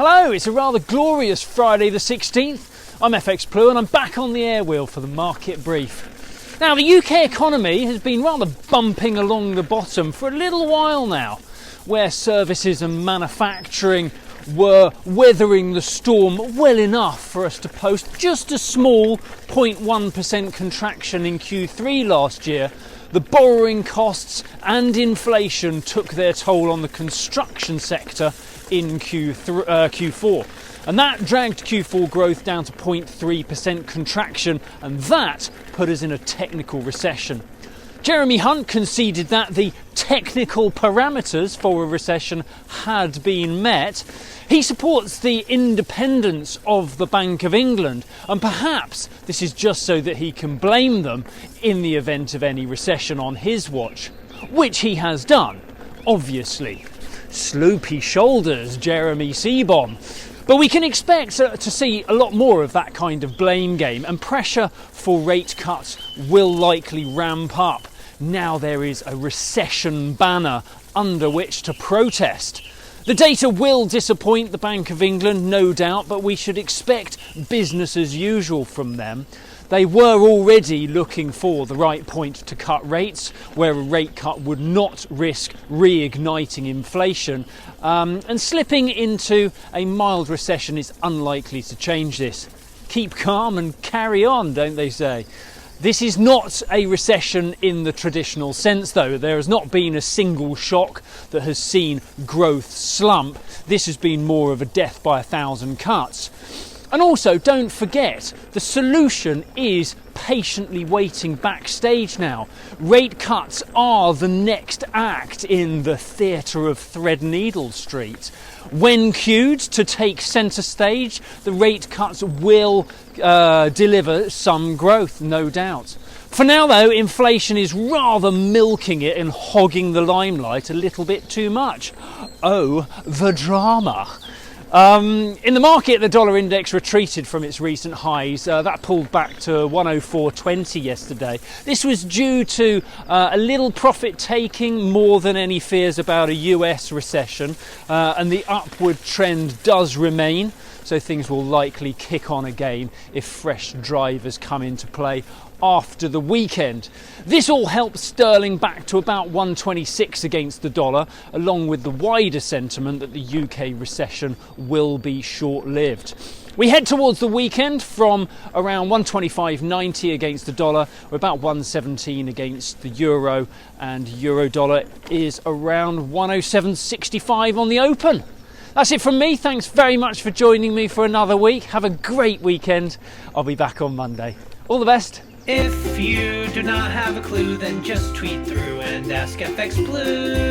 Hello, it's a rather glorious Friday the 16th. I'm FxPlew and I'm back on the airwheel for the market brief. Now, the UK economy has been rather bumping along the bottom for a little while now, where services and manufacturing were weathering the storm well enough for us to post just a small 0.1% contraction in Q3 last year. The borrowing costs and inflation took their toll on the construction sector in Q4. And that dragged Q4 growth down to 0.3% contraction, and that put us in a technical recession. Jeremy Hunt conceded that the technical parameters for a recession had been met. He supports the independence of the Bank of England, and perhaps this is just so that he can blame them in the event of any recession on his watch, which he has done, obviously. Sloopy shoulders, Jeremy Seabom. But we can expect to see a lot more of that kind of blame game, and pressure for rate cuts will likely ramp up. Now there is a recession banner under which to protest. The data will disappoint the Bank of England, no doubt, but we should expect business as usual from them. They were already looking for the right point to cut rates, where a rate cut would not risk reigniting inflation, and slipping into a mild recession is unlikely to change this. Keep calm and carry on, don't they say? This is not a recession in the traditional sense, though. There has not been a single shock that has seen growth slump. This has been more of a death by 1,000 cuts. And also, don't forget, the solution is patiently waiting backstage now. Rate cuts are the next act in the theatre of Threadneedle Street. When cued to take centre stage, the rate cuts will deliver some growth, no doubt. For now, though, inflation is rather milking it and hogging the limelight a little bit too much. Oh, the drama. In the market, the dollar index retreated from its recent highs. That pulled back to 104.20 yesterday. This was due to a little profit taking more than any fears about a US recession, and the upward trend does remain, so things will likely kick on again if fresh drivers come into play after the weekend. This all helped sterling back to about 126 against the dollar, along with the wider sentiment that the UK recession will be short-lived. We head towards the weekend from around 125.90 against the dollar, or about 117 against the euro, and euro dollar is around 107.65 on the open. That's it from me. Thanks very much for joining me for another week. Have a great weekend. I'll be back on Monday. All the best. If you do not have a clue, then just tweet through and ask FxPlew.